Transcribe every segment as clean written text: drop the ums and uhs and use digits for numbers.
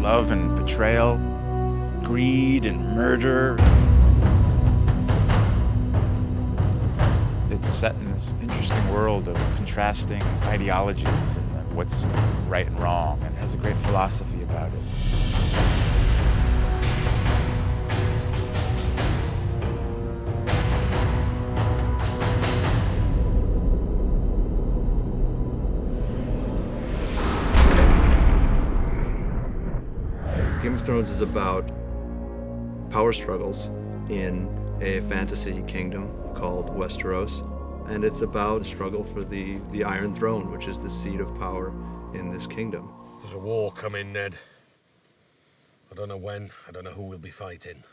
love and betrayal, greed and murder. It's set in this interesting world of contrasting ideologies and what's right and wrong, and it has a great philosophy about it. Game of Thrones is about power struggles in a fantasy kingdom called Westeros, and it's about a struggle for the Iron Throne, which is the seat of power in this kingdom. There's a war coming, Ned. I don't know when, I don't know who we'll be fighting,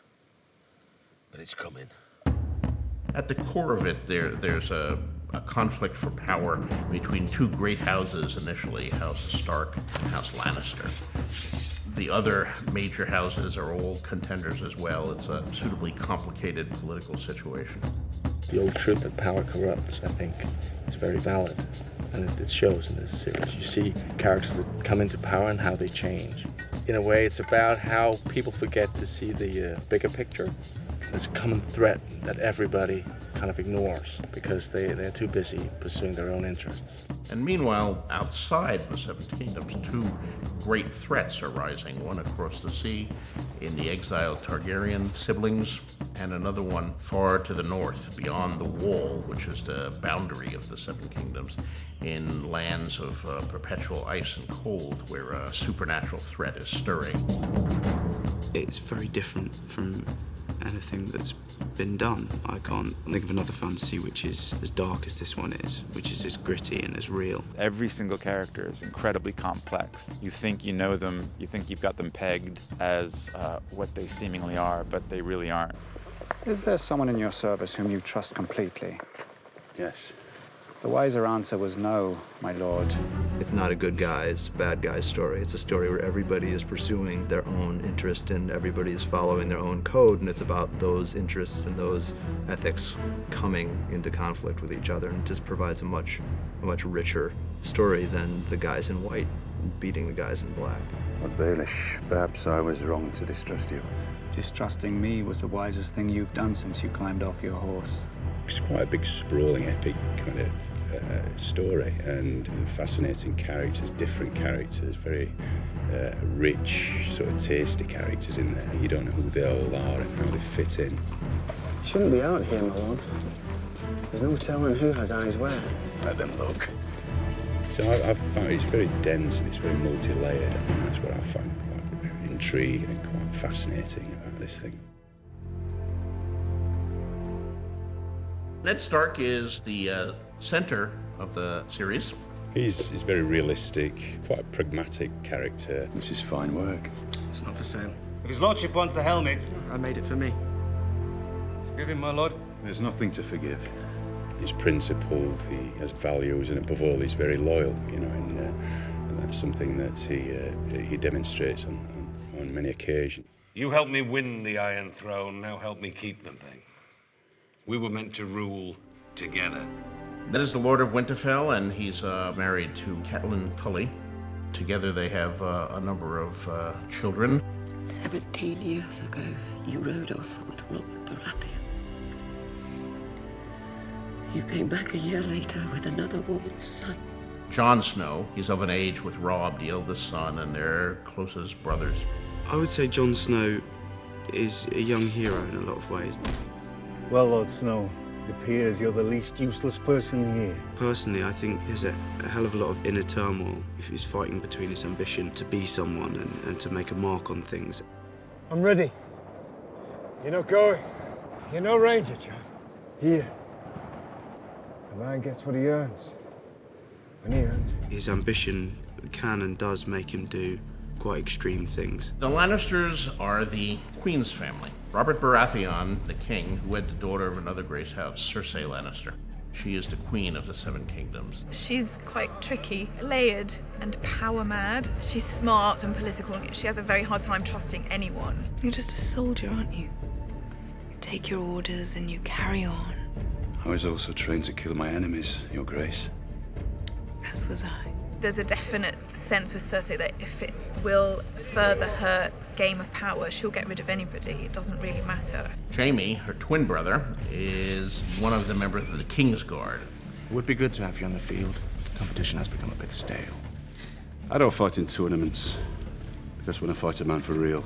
but it's coming. At the core of it, there's a conflict for power between two great houses initially, House Stark and House Lannister. The other major houses are all contenders as well. It's a suitably complicated political situation. The old truth that power corrupts, I think, is very valid. And it shows in this series. You see characters that come into power and how they change. In a way, it's about how people forget to see the bigger picture. There's a common threat that everybody kind of ignores because they're too busy pursuing their own interests. And meanwhile, outside the Seven Kingdoms, two great threats are rising. One across the sea in the exiled Targaryen siblings, and another one far to the north, beyond the Wall, which is the boundary of the Seven Kingdoms, in lands of perpetual ice and cold, where a supernatural threat is stirring. It's very different from anything that's been done. I can't think of another fantasy which is as dark as this one is, which is as gritty and as real. Every single character is incredibly complex. You think you know them, you think you've got them pegged as what they seemingly are, but they really aren't. Is there someone in your service whom you trust completely? Yes. The wiser answer was no, my lord. It's not a good guys, bad guys story. It's a story where everybody is pursuing their own interest and everybody is following their own code, and it's about those interests and those ethics coming into conflict with each other, and it just provides a much richer story than the guys in white beating the guys in black. Lord Baelish, perhaps I was wrong to distrust you. Distrusting me was the wisest thing you've done since you climbed off your horse. It's quite a big, sprawling, epic kind of story, and fascinating characters, different characters, very rich, sort of tasty characters in there. You don't know who they all are and how they fit in. Shouldn't be out here, my lord. There's no telling who has eyes where. Let them look. So I've found it's very dense and it's very multi-layered. I think that's what I find quite intriguing and quite fascinating about this thing. Ned Stark is the center of the series. He's very realistic, quite a pragmatic character. This is fine work. It's not for sale. If his lordship wants the helmet, I made it for me. forgive him, my lord. There's nothing to forgive. He's principled, he has values, and above all, he's very loyal, you know, and that's something that he demonstrates on many occasions. You helped me win the Iron Throne, now help me keep the thing. We were meant to rule together. That is the Lord of Winterfell, and he's married to Catelyn Tully. Together they have a number of children. 17 years ago, you rode off with Robert Baratheon. You came back a year later with another woman's son. Jon Snow, he's of an age with Robb, the eldest son, and they're closest brothers. I would say Jon Snow is a young hero in a lot of ways. Well, Lord Snow, it appears you're the least useless person here. Personally, I think there's a hell of a lot of inner turmoil if he's fighting between his ambition to be someone and to make a mark on things. I'm ready. You're not going. You're no ranger, John. Here. A man gets what he earns. And he earns it. His ambition can and does make him do quite extreme things. The Lannisters are the Queen's family. Robert Baratheon, the king, wed the daughter of another great house, Cersei Lannister. She is the queen of the Seven Kingdoms. She's quite tricky, layered, and power mad. She's smart and political, and she has a very hard time trusting anyone. You're just a soldier, aren't you? You take your orders and you carry on. I was also trained to kill my enemies, Your Grace. As was I. there's a definite sense with Cersei that if it will further her game of power, she'll get rid of anybody. It doesn't really matter. Jaime, her twin brother, is one of the members of the King's Guard. It would be good to have you on the field. The competition has become a bit stale. I don't fight in tournaments, because when I fight a man for real,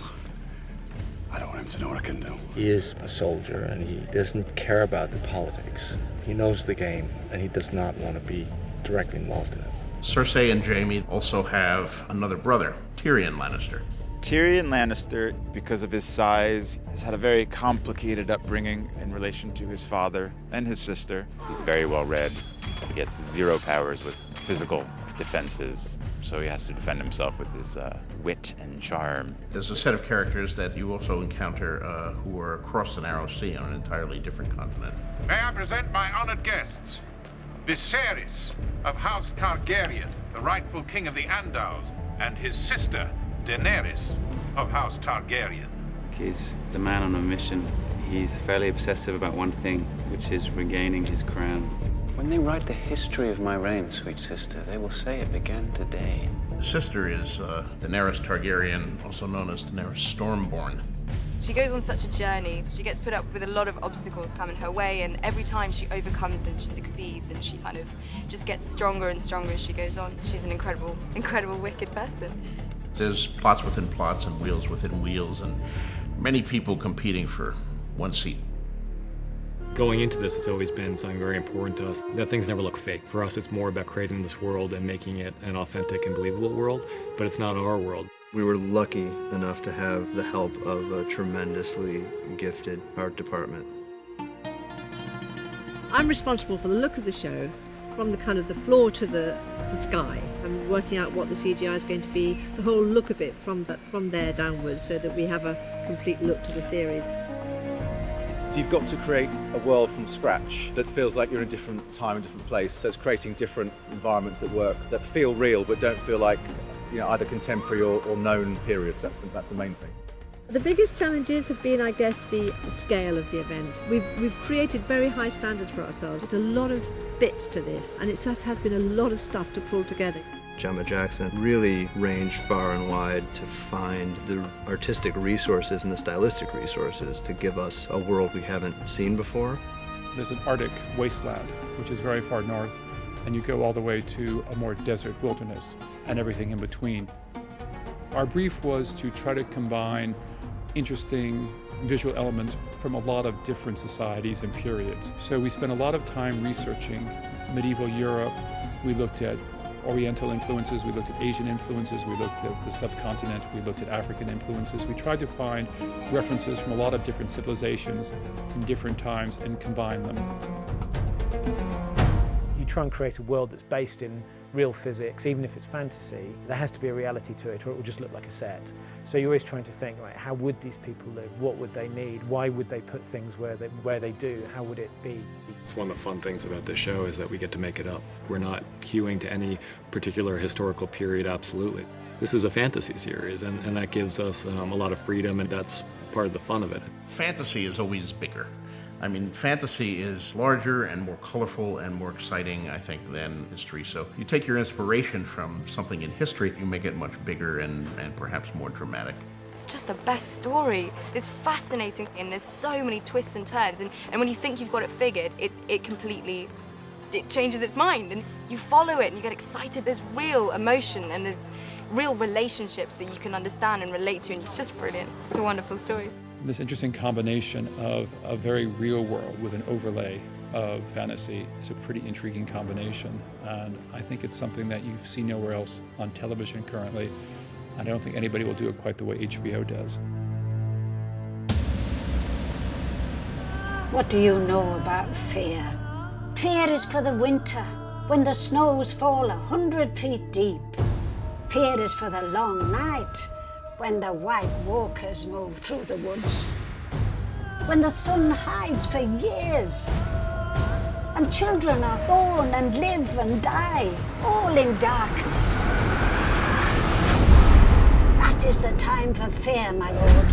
I don't want him to know what I can do. He is a soldier and he doesn't care about the politics. He knows the game and he does not want to be directly involved in it. Cersei and Jaime also have another brother, Tyrion Lannister. Tyrion Lannister, because of his size, has had a very complicated upbringing in relation to his father and his sister. He's very well read. He has 0 powers with physical defenses, so he has to defend himself with his wit and charm. There's a set of characters that you also encounter who are across the Narrow Sea on an entirely different continent. May I present my honored guests, Viserys of House Targaryen, the rightful king of the Andals, and his sister, Daenerys of House Targaryen. He's a man on a mission. He's fairly obsessive about one thing, which is regaining his crown. When they write the history of my reign, sweet sister, they will say it began today. His sister is Daenerys Targaryen, also known as Daenerys Stormborn. She goes on such a journey. She gets put up with a lot of obstacles coming her way, and every time she overcomes them, she succeeds, and she kind of just gets stronger and stronger as she goes on. She's an incredible, incredible, wicked person. There's plots within plots and wheels within wheels, and many people competing for one seat. Going into this, it's always been something very important to us, that things never look fake. For us, it's more about creating this world and making it an authentic and believable world, but it's not our world. We were lucky enough to have the help of a tremendously gifted art department. I'm responsible for the look of the show, from the kind of the floor to the sky. I'm working out what the CGI is going to be, the whole look of it from there downwards, so that we have a complete look to the series. You've got to create a world from scratch that feels like you're in a different time and different place. So it's creating different environments that work, that feel real but don't feel like, you know, either contemporary or known periods. That's the main thing. The biggest challenges have been, I guess, the scale of the event. We've created very high standards for ourselves. It's a lot of bits to this, and it just has been a lot of stuff to pull together. Gemma Jackson really ranged far and wide to find the artistic resources and the stylistic resources to give us a world we haven't seen before. There's an Arctic wasteland, which is very far north, and you go all the way to a more desert wilderness and everything in between. Our brief was to try to combine interesting visual elements from a lot of different societies and periods. So we spent a lot of time researching medieval Europe. We looked at Oriental influences, we looked at Asian influences, we looked at the subcontinent, we looked at African influences. We tried to find references from a lot of different civilizations in different times and combine them. You try and create a world that's based in real physics, even if it's fantasy. There has to be a reality to it, or it will just look like a set. So you're always trying to think, right, how would these people live? What would they need? Why would they put things where they do? How would it be? It's one of the fun things about this show is that we get to make it up. We're not queuing to any particular historical period, absolutely. This is a fantasy series, and that gives us a lot of freedom, and that's part of the fun of it. Fantasy is always bigger. I mean, fantasy is larger and more colorful and more exciting, I think, than history. So you take your inspiration from something in history, you make it much bigger and perhaps more dramatic. It's just the best story. It's fascinating, and there's so many twists and turns. And when you think you've got it figured, it completely changes its mind. And you follow it, and you get excited. There's real emotion, and there's real relationships that you can understand and relate to, and it's just brilliant. It's a wonderful story. This interesting combination of a very real world with an overlay of fantasy is a pretty intriguing combination, and I think it's something that you've seen nowhere else on television currently, and I don't think anybody will do it quite the way HBO does. What do you know about fear? Fear is for the winter, when the snows fall 100 feet deep. Fear is for the long night, when the white walkers move through the woods, when the sun hides for years, and children are born and live and die, all in darkness. That is the time for fear, my lord.